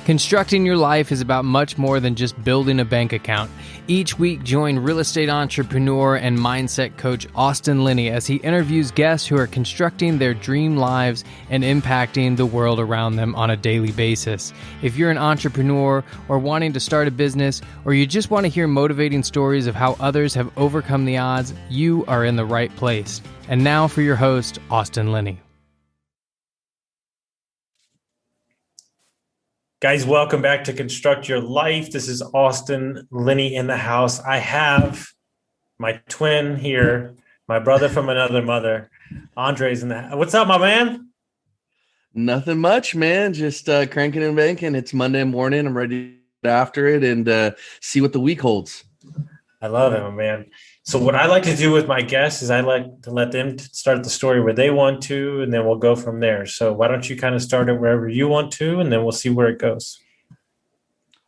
Constructing your life is about much more than just building a bank account. Each week, join real estate entrepreneur and mindset coach Austin Linney as he interviews guests who are constructing their dream lives and impacting the world around them on a daily basis. If you're an entrepreneur or wanting to start a business, or you just want to hear motivating stories of how others have overcome the odds, you are in the right place. And now for your host, Austin Linney. Guys, welcome back to Construct Your Life. This is Austin Linney in the house. I have my twin here, my brother from another mother. Andrei's in the house. What's up, my man? Nothing much, man. Just cranking and banking. It's Monday morning. I'm ready to get after it and see what the week holds. I love it, my man. So what I like to do with my guests is I like to let them start the story where they want to, and then we'll go from there. So why don't you kind of start it wherever you want to, and then we'll see where it goes.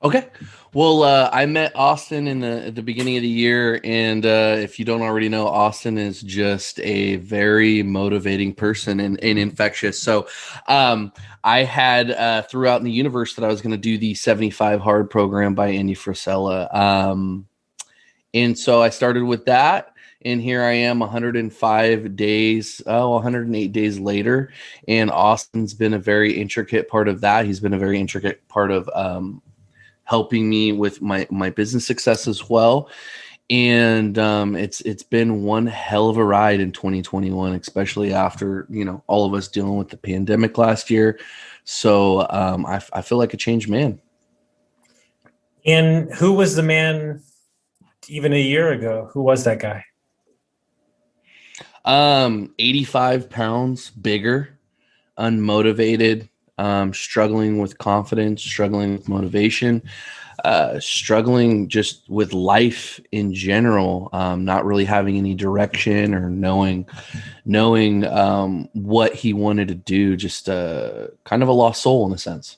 Okay. Well, I met Austin at the beginning of the year, and if you don't already know, Austin is just a very motivating person and infectious. So I had threw out in the universe that I was going to do the 75 Hard program by Andy Frisella. And so I started with that, and here I am 108 days later, and Austin's been a very intricate part of that. He's been a very intricate part of helping me with my business success as well. And it's been one hell of a ride in 2021, especially after, all of us dealing with the pandemic last year. So I feel like a changed man. And who was the man even a year ago? Who was that guy? 85 pounds bigger, unmotivated, struggling with confidence, struggling with motivation, struggling just with life in general, not really having any direction or knowing what he wanted to do, just kind of a lost soul in a sense.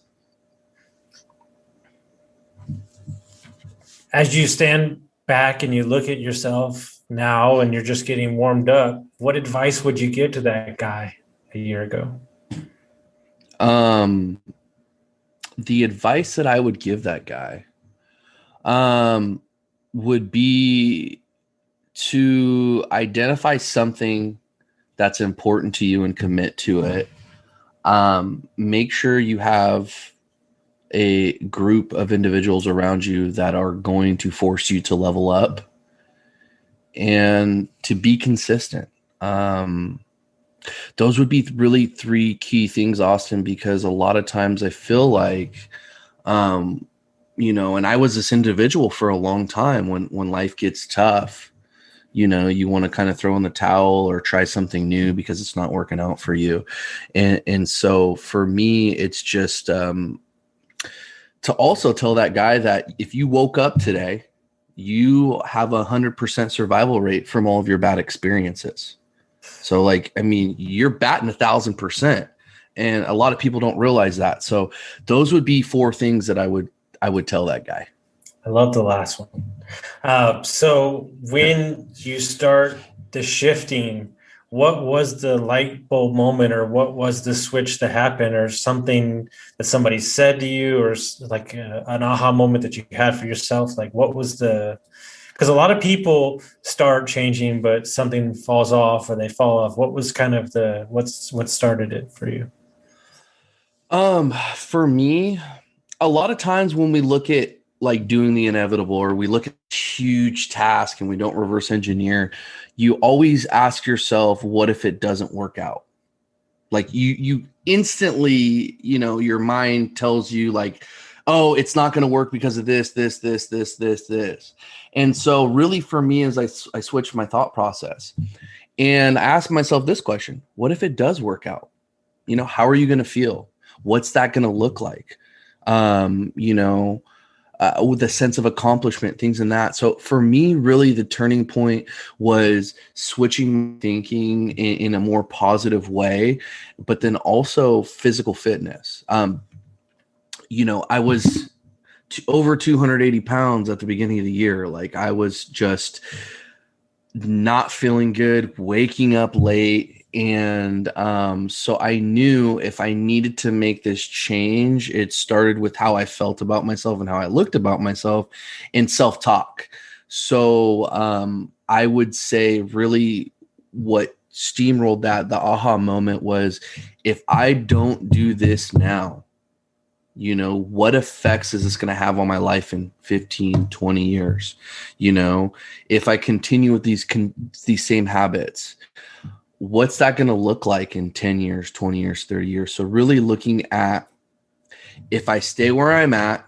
As you stand back and you look at yourself now and you're just getting warmed up, what advice would you give to that guy a year ago? The advice that I would give that guy would be to identify something that's important to you and commit to it. Make sure you have a group of individuals around you that are going to force you to level up and to be consistent. Those would be really three key things, Austin, because a lot of times I feel like, and I was this individual for a long time when life gets tough, you want to kind of throw in the towel or try something new because it's not working out for you. And so for me, it's just, to also tell that guy that if you woke up today, you have 100% survival rate from all of your bad experiences. So you're batting 1,000%, and a lot of people don't realize that. So those would be four things that I would tell that guy. I love the last one. So when you start the shifting, what was the light bulb moment, or what was the switch that happened, or something that somebody said to you, or like an aha moment that you had for yourself? Like, what was because a lot of people start changing, but something falls off or they fall off. What was kind of what started it for you? For me, a lot of times when we look at like doing the inevitable, or we look at a huge task and we don't reverse engineer, you always ask yourself, what if it doesn't work out? Like you instantly, your mind tells you like, oh, it's not going to work because of this. And so really for me, as I switched my thought process and I asked myself this question: what if it does work out? How are you going to feel? What's that going to look like? With a sense of accomplishment, things in that. So for me, really the turning point was switching thinking in a more positive way, but then also physical fitness. I was over 280 pounds at the beginning of the year. Like I was just not feeling good, waking up late, And so I knew if I needed to make this change, it started with how I felt about myself and how I looked about myself and self-talk. So I would say really what steamrolled that, the aha moment was, if I don't do this now, what effects is this going to have on my life in 15, 20 years? If I continue with these same habits, what's that going to look like in 10 years, 20 years, 30 years? So really looking at, if I stay where I'm at,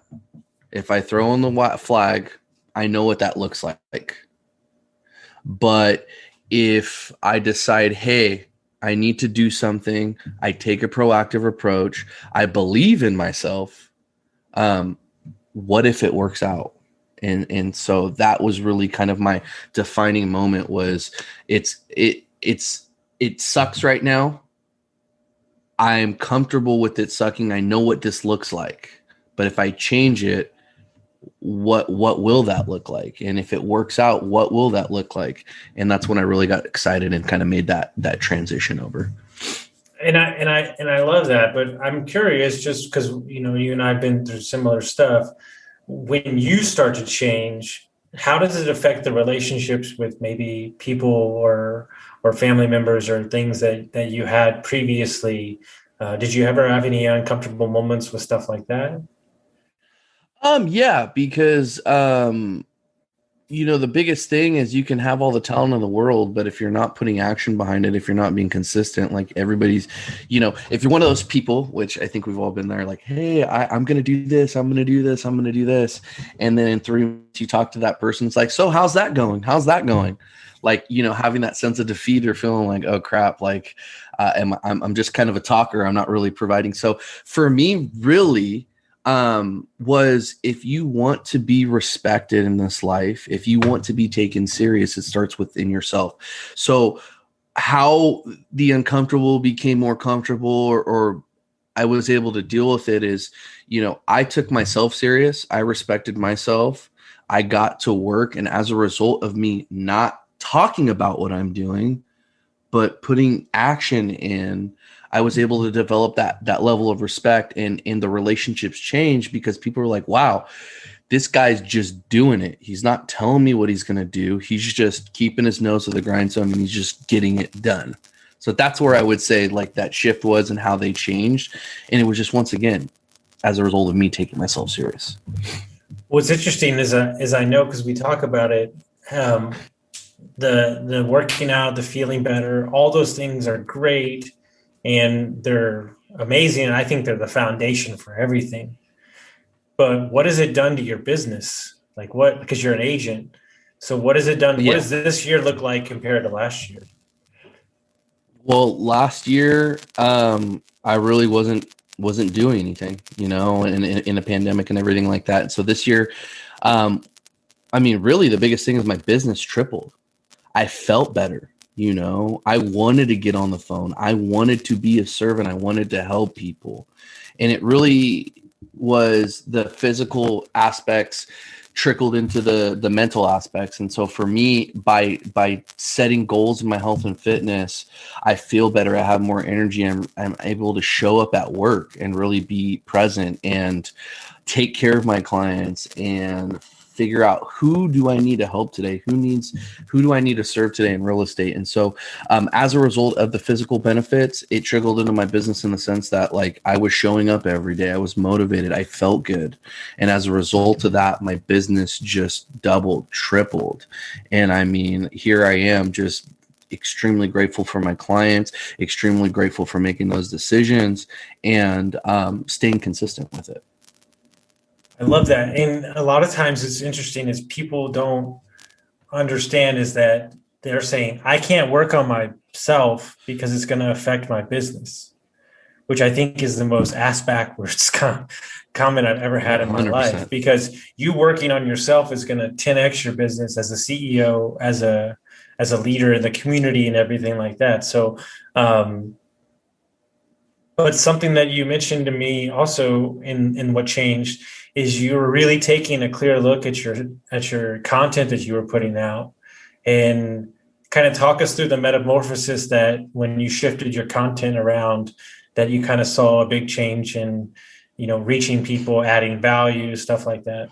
if I throw in the white flag, I know what that looks like. But if I decide, hey, I need to do something, I take a proactive approach, I believe in myself, what if it works out? And so that was really kind of my defining moment. Was it sucks right now. I'm comfortable with it sucking. I know what this looks like. But if I change it, what will that look like? And if it works out, what will that look like? And that's when I really got excited and kind of made that transition over. And I love that, but I'm curious, just because you and I have been through similar stuff. When you start to change, how does it affect the relationships with maybe people or family members or things that you had previously? Did you ever have any uncomfortable moments with stuff like that? Yeah, because the biggest thing is you can have all the talent in the world, but if you're not putting action behind it, if you're not being consistent, like everybody's, if you're one of those people, which I think we've all been there, like, hey, I'm going to do this, I'm going to do this, I'm going to do this. And then in 3 months you talk to that person, it's like, so how's that going? How's that going? Like, having that sense of defeat or feeling like, oh crap, like I'm just kind of a talker. I'm not really providing. So for me, really, was, if you want to be respected in this life, if you want to be taken serious, it starts within yourself. So how the uncomfortable became more comfortable, or I was able to deal with it, is, I took myself serious. I respected myself. I got to work. And as a result of me not talking about what I'm doing, but putting action in, I was able to develop that level of respect, and the relationships changed because people were like, wow, this guy's just doing it. He's not telling me what he's going to do. He's just keeping his nose to the grindstone and he's just getting it done. So that's where I would say like that shift was and how they changed. And it was just, once again, as a result of me taking myself serious. What's interesting is I know, because we talk about it, the working out, the feeling better, all those things are great and they're amazing. And I think they're the foundation for everything. But what has it done to your business? Like what, because you're an agent. So what has it done? Yeah. What does this year look like compared to last year? Well, last year, I really wasn't doing anything, in a pandemic and everything like that. And so this year, really the biggest thing is my business tripled. I felt better. I wanted to get on the phone. I wanted to be a servant. I wanted to help people. And it really was the physical aspects trickled into the mental aspects. And so for me, by setting goals in my health and fitness, I feel better. I have more energy. I'm able to show up at work and really be present and take care of my clients and figure out, who do I need to help today? Who do I need to serve today in real estate? And so as a result of the physical benefits, it trickled into my business in the sense that, like, I was showing up every day. I was motivated. I felt good. And as a result of that, my business just doubled, tripled. And here I am, just extremely grateful for my clients, extremely grateful for making those decisions and staying consistent with it. I love that. And a lot of times it's interesting is people don't understand is that they're saying, I can't work on myself because it's going to affect my business, which I think is the most ass backwards comment I've ever had in my 100%. Life, because you working on yourself is going to 10x your business as a CEO, as a leader in the community and everything like that. So, but something that you mentioned to me also in what changed is you were really taking a clear look at your content that you were putting out and kind of talk us through the metamorphosis that when you shifted your content around, that you kind of saw a big change in, reaching people, adding value, stuff like that.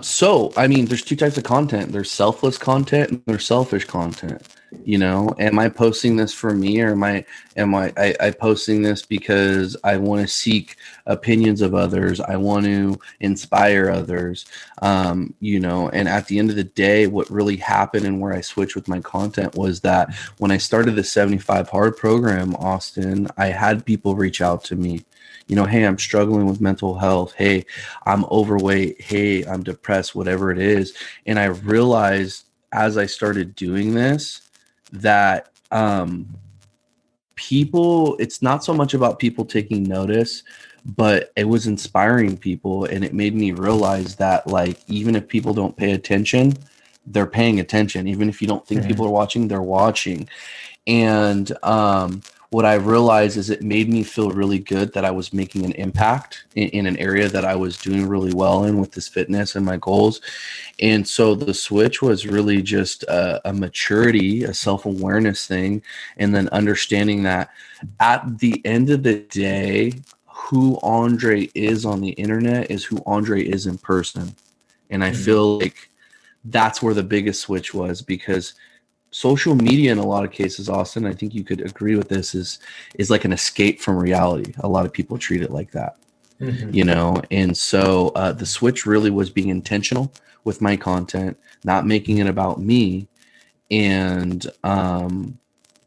So I mean, there's two types of content. There's selfless content and there's selfish content. Am I posting this for me, or am I posting this because I want to seek opinions of others? I want to inspire others. And at the end of the day, what really happened and where I switched with my content was that when I started the 75 Hard program, Austin, I had people reach out to me. Hey, I'm struggling with mental health. Hey, I'm overweight. Hey, I'm depressed, whatever it is. And I realized as I started doing this that people, it's not so much about people taking notice, but it was inspiring people. And it made me realize that, like, even if people don't pay attention, they're paying attention. Even if you don't think people are watching, they're watching. And what I realized is it made me feel really good that I was making an impact in an area that I was doing really well in with this fitness and my goals. And so the switch was really just a maturity, a self-awareness thing, and then understanding that at the end of the day, who Andrei is on the internet is who Andrei is in person. And I feel like that's where the biggest switch was, because social media in a lot of cases, Austin, I think you could agree with this, is like an escape from reality. A lot of people treat it like that, and so the switch really was being intentional with my content, not making it about me, and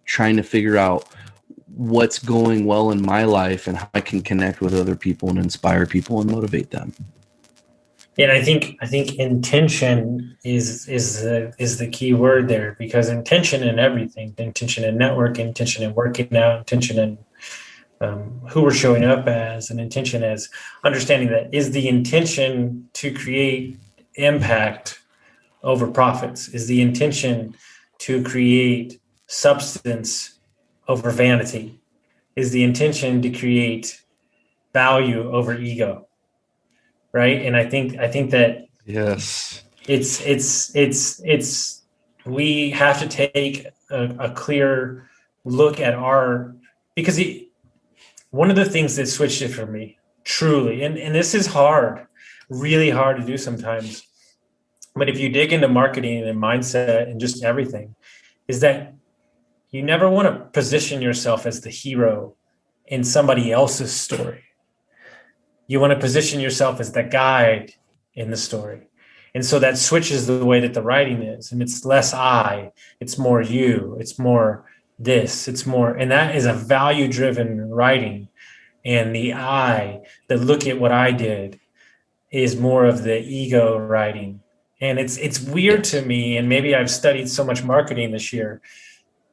trying to figure out what's going well in my life and how I can connect with other people and inspire people and motivate them. And I think intention is the key word there, because intention in everything, intention in networking, intention in working out, intention in who we're showing up as, and intention as understanding that is the intention to create impact over profits, is the intention to create substance over vanity, is the intention to create value over ego. Right. And I think that yes, it's we have to take a clear look at because one of the things that switched it for me truly, and this is hard, really hard to do sometimes, but if you dig into marketing and mindset and just everything, is that you never want to position yourself as the hero in somebody else's story. You want to position yourself as the guide in the story. And so that switches the way that the writing is. And it's less I, it's more you, it's more this, it's more, and that is a value-driven writing. And the I, the look at what I did, is more of the ego writing. And it's weird to me, and maybe I've studied so much marketing this year,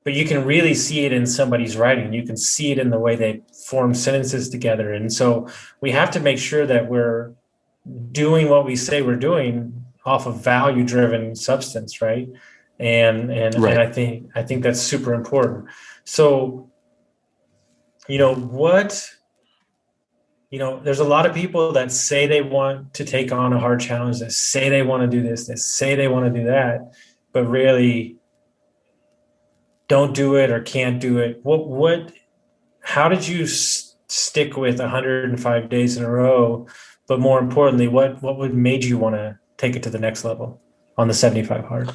but you can really see it in somebody's writing. You can see it in the way they form sentences together. And so we have to make sure that we're doing what we say we're doing off of value-driven substance, right? And right. And I think that's super important. So, there's a lot of people that say they want to take on a hard challenge, that say they want to do this, that say they want to do that, but really don't do it or can't do it. How did you stick with 105 days in a row? But more importantly, what made you want to take it to the next level on the 75 hard?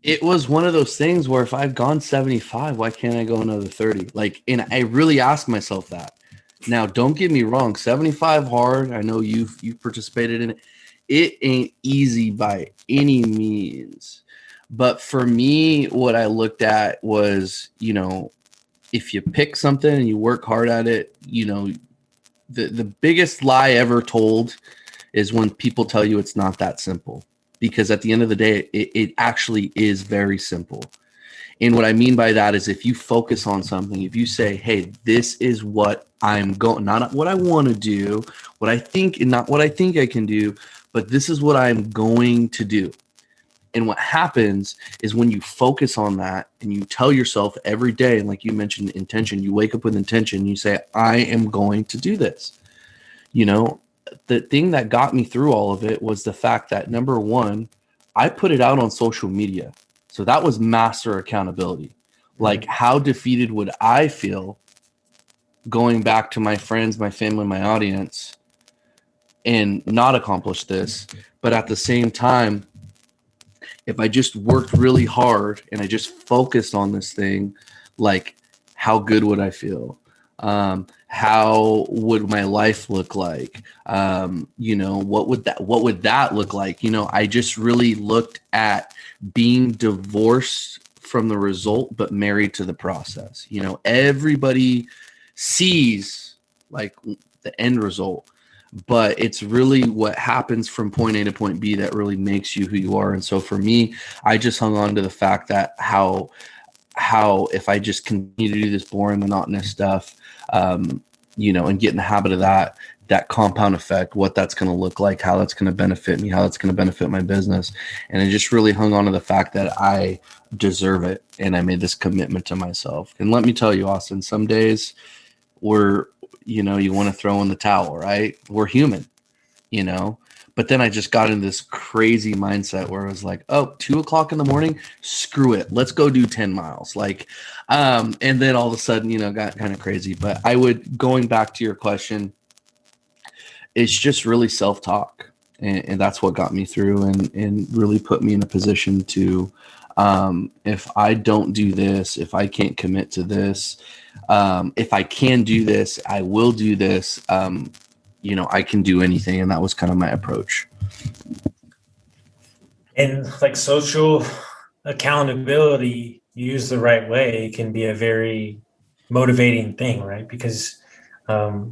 It was one of those things where if I've gone 75, why can't I go another 30? And I really ask myself that. Now, don't get me wrong, 75 hard, I know you've participated in it. It ain't easy by any means. But for me, what I looked at was, if you pick something and you work hard at it, the biggest lie ever told is when people tell you it's not that simple. Because at the end of the day, it actually is very simple. And what I mean by that is if you focus on something, if you say, hey, this is what I'm going, not what I want to do, what I think, and not what I think I can do, but this is what I'm going to do. And what happens is when you focus on that and you tell yourself every day, and like you mentioned, intention, you wake up with intention, you say, I am going to do this. the thing that got me through all of it was the fact that, number one, I put it out on social media. So that was master accountability. Like, how defeated would I feel going back to my friends, my family, my audience, and not accomplish this? But at the same time, if I just worked really hard and I just focused on this thing, like, how good would I feel? How would my life look like? What would that look like? I just really looked at being divorced from the result, but married to the process. Everybody sees like the end result, but it's really what happens from point A to point B that really makes you who you are. And so for me, I just hung on to the fact that how if I just continue to do this boring, monotonous stuff, and get in the habit of that compound effect, what that's going to look like, how that's going to benefit me, how that's going to benefit my business. And I just really hung on to the fact that I deserve it. And I made this commitment to myself. And let me tell you, Austin, some days you want to throw in the towel, right? We're human, but then I just got into this crazy mindset where I was like, 2:00 in the morning, screw it. Let's go do 10 miles. And then all of a sudden, got kind of crazy. But going back to your question, it's just really self-talk. And that's what got me through and really put me in a position to, if I don't do this, if I can't commit to this, if I can do this, I will do this. I can do anything. And that was kind of my approach. And like social accountability used the right way can be a very motivating thing, right? Because, I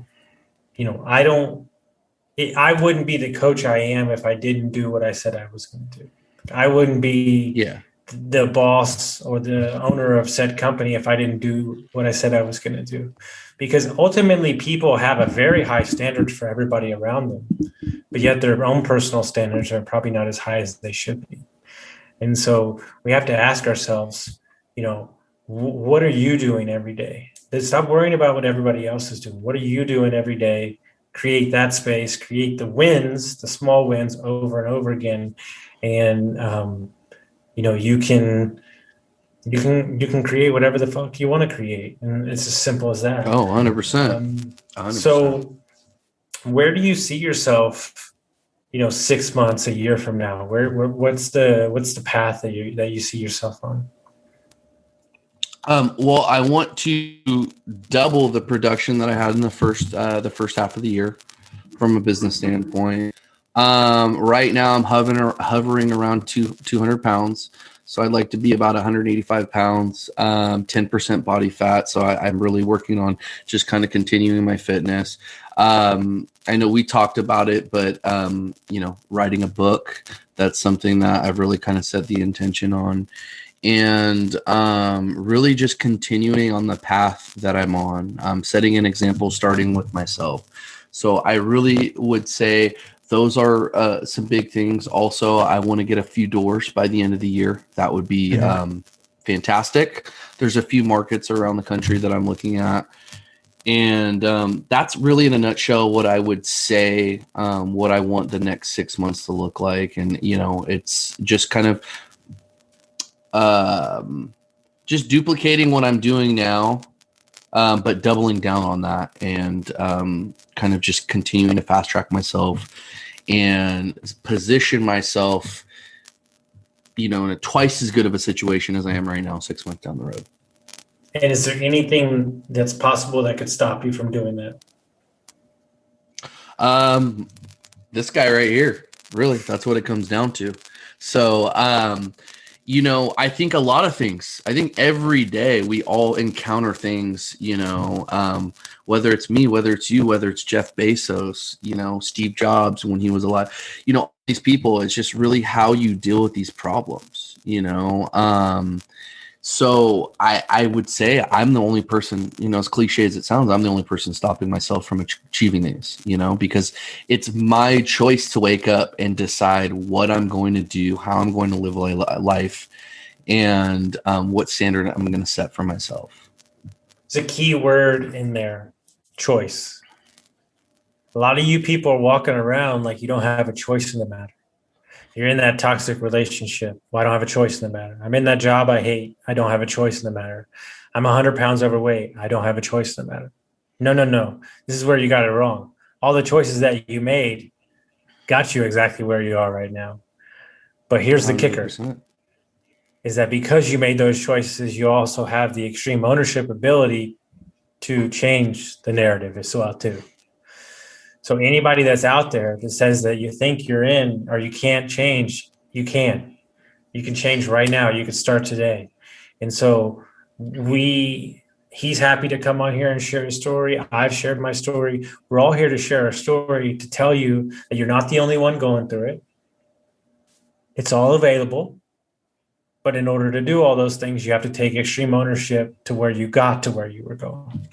wouldn't be the coach I am if I didn't do what I said I was going to do. I wouldn't be the boss or the owner of said company if I didn't do what I said I was going to do. Because ultimately people have a very high standard for everybody around them, but yet their own personal standards are probably not as high as they should be. And so we have to ask ourselves, what are you doing every day? Stop worrying about what everybody else is doing. What are you doing every day? Create that space, create the wins, the small wins over and over again. And, you can create whatever the fuck you want to create. And it's as simple as that. Oh, 100%. 100%. So where do you see yourself, 6 months, a year from now? What's the path that you see yourself on? Well, I want to double the production that I had in the first half of the year from a business standpoint. Right now I'm hovering around 200 pounds. So I'd like to be about 185 pounds, 10% body fat. So I'm really working on just kind of continuing my fitness. I know we talked about it, but, writing a book, that's something that I've really kind of set the intention on. And really just continuing on the path that I'm on, setting an example, starting with myself. So I really would say those are some big things. Also, I want to get a few doors by the end of the year. That would be fantastic. There's a few markets around the country that I'm looking at. And that's really in a nutshell what I would say, what I want the next 6 months to look like. And, it's just kind of just duplicating what I'm doing now, but doubling down on that and kind of just continuing to fast track myself and position myself, in a twice as good of a situation as I am right now, 6 months down the road. And is there anything that's possible that could stop you from doing that? This guy right here, really, that's what it comes down to. So, I think a lot of things. I think every day we all encounter things, whether it's me, whether it's you, whether it's Jeff Bezos, Steve Jobs when he was alive, these people, it's just really how you deal with these problems, So I would say I'm the only person, as cliche as it sounds, I'm the only person stopping myself from achieving these, because it's my choice to wake up and decide what I'm going to do, how I'm going to live life, and what standard I'm going to set for myself. It's a key word in there, choice. A lot of you people are walking around like you don't have a choice in the matter. You're in that toxic relationship. Well, I don't have a choice in the matter. I'm in that job I hate. I don't have a choice in the matter. I'm 100 pounds overweight. I don't have a choice in the matter. No, no, no. This is where you got it wrong. All the choices that you made got you exactly where you are right now. But here's the kicker, 100%. is that because you made those choices, you also have the extreme ownership ability to change the narrative as well, too. So anybody that's out there that says that you think you're in or you can't change, you can. You can change right now. You can start today. And so he's happy to come on here and share his story. I've shared my story. We're all here to share our story, to tell you that you're not the only one going through it. It's all available. But in order to do all those things, you have to take extreme ownership to where you got to where you were going.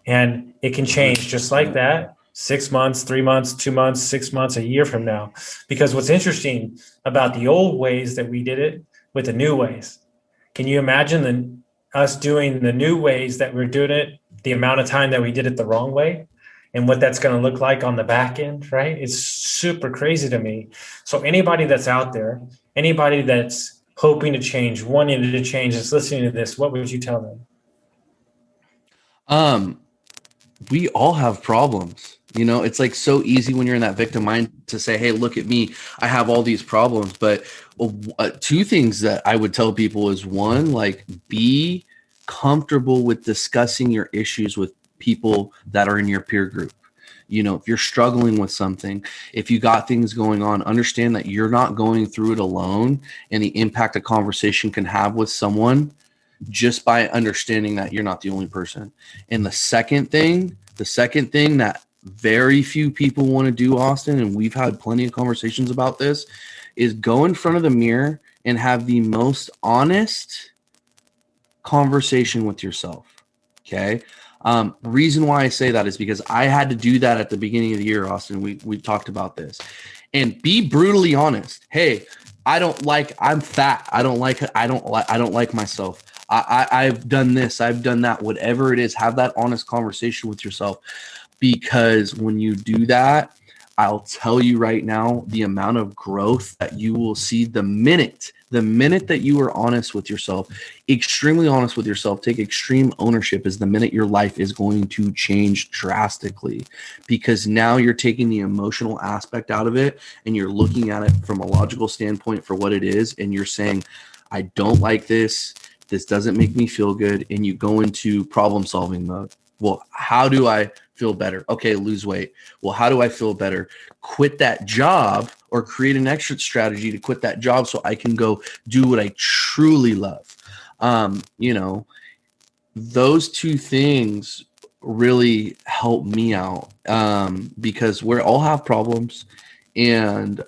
And it can change just like that, 6 months, 3 months, 2 months, 6 months, a year from now. Because what's interesting about the old ways that we did it with the new ways, can you imagine us doing the new ways that we're doing it, the amount of time that we did it the wrong way, and what that's going to look like on the back end, right? It's super crazy to me. So anybody that's out there, anybody that's hoping to change, wanting to change, that's listening to this, what would you tell them? We all have problems. You know, it's like so easy when you're in that victim mind to say, hey, look at me, I have all these problems. But two things that I would tell people is, one, like, be comfortable with discussing your issues with people that are in your peer group. You know, if you're struggling with something, if you got things going on, understand that you're not going through it alone, and the impact a conversation can have with someone just by understanding that you're not the only person. And the second thing that very few people want to do, Austin, and we've had plenty of conversations about this, is go in front of the mirror and have the most honest conversation with yourself. Okay. Reason why I say that is because I had to do that at the beginning of the year, Austin. We talked about this. And be brutally honest. Hey, I'm fat. I don't like myself. I've done this, I've done that, whatever it is, have that honest conversation with yourself. Because when you do that, I'll tell you right now, the amount of growth that you will see the minute that you are honest with yourself, extremely honest with yourself, take extreme ownership, is the minute your life is going to change drastically. Because now you're taking the emotional aspect out of it and you're looking at it from a logical standpoint for what it is. And you're saying, I don't like this. This doesn't make me feel good. And you go into problem solving mode. Well, how do I feel better? Okay, lose weight. Well, how do I feel better? Quit that job, or create an exit strategy to quit that job so I can go do what I truly love. You know, those two things really help me out, because we all have problems. And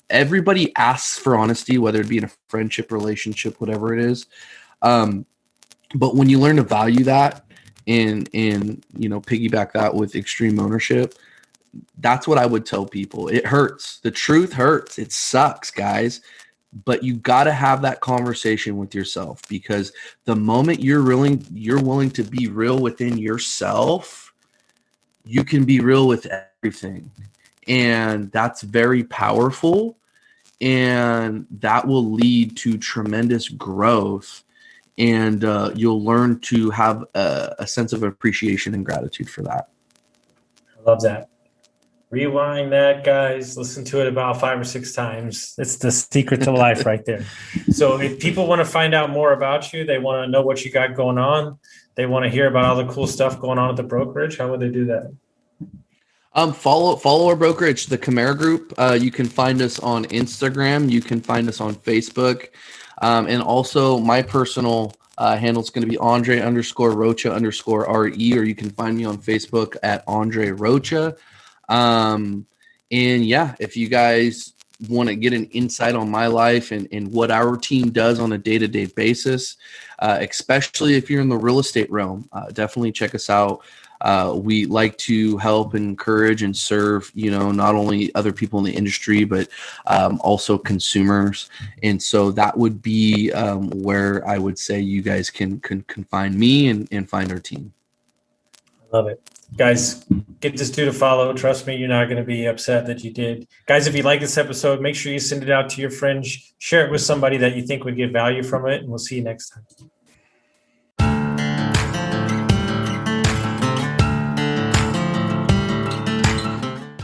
everybody asks for honesty, whether it be in a friendship, relationship, whatever it is. But when you learn to value that and you know, piggyback that with extreme ownership, that's what I would tell people. It hurts. The truth hurts. It sucks, guys. But you got to have that conversation with yourself, because the moment you're willing to be real within yourself, you can be real with everything. And that's very powerful, and that will lead to tremendous growth, and you'll learn to have a sense of appreciation and gratitude for that. I love that. Rewind that, guys. Listen to it about 5 or 6 times. It's the secret to life right there. So if people want to find out more about you, they want to know what you got going on, they want to hear about all the cool stuff going on at the brokerage, how would they do that? Follow our brokerage, the Chimera Group. You can find us on Instagram. You can find us on Facebook. And also my personal handle is going to be Andrei_Rocha_RE, or you can find me on Facebook at Andrei Rocha. And yeah, if you guys want to get an insight on my life and what our team does on a day-to-day basis, especially if you're in the real estate realm, definitely check us out. We like to help, encourage, and serve, you know, not only other people in the industry, but also consumers. And so that would be where I would say you guys can find me and find our team. Love it. Guys, get this dude a follow. Trust me, you're not going to be upset that you did. Guys, if you like this episode, make sure you send it out to your friends. Share it with somebody that you think would get value from it, and we'll see you next time.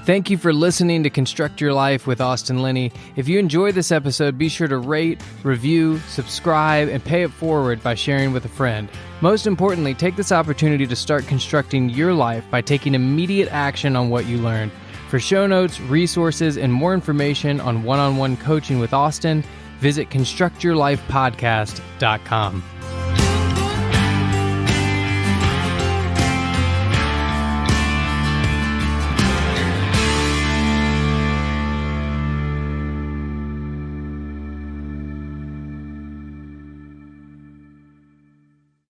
Thank you for listening to Construct Your Life with Austin Linney. If you enjoyed this episode, be sure to rate, review, subscribe, and pay it forward by sharing with a friend. Most importantly, take this opportunity to start constructing your life by taking immediate action on what you learned. For show notes, resources, and more information on one-on-one coaching with Austin, visit constructyourlifepodcast.com.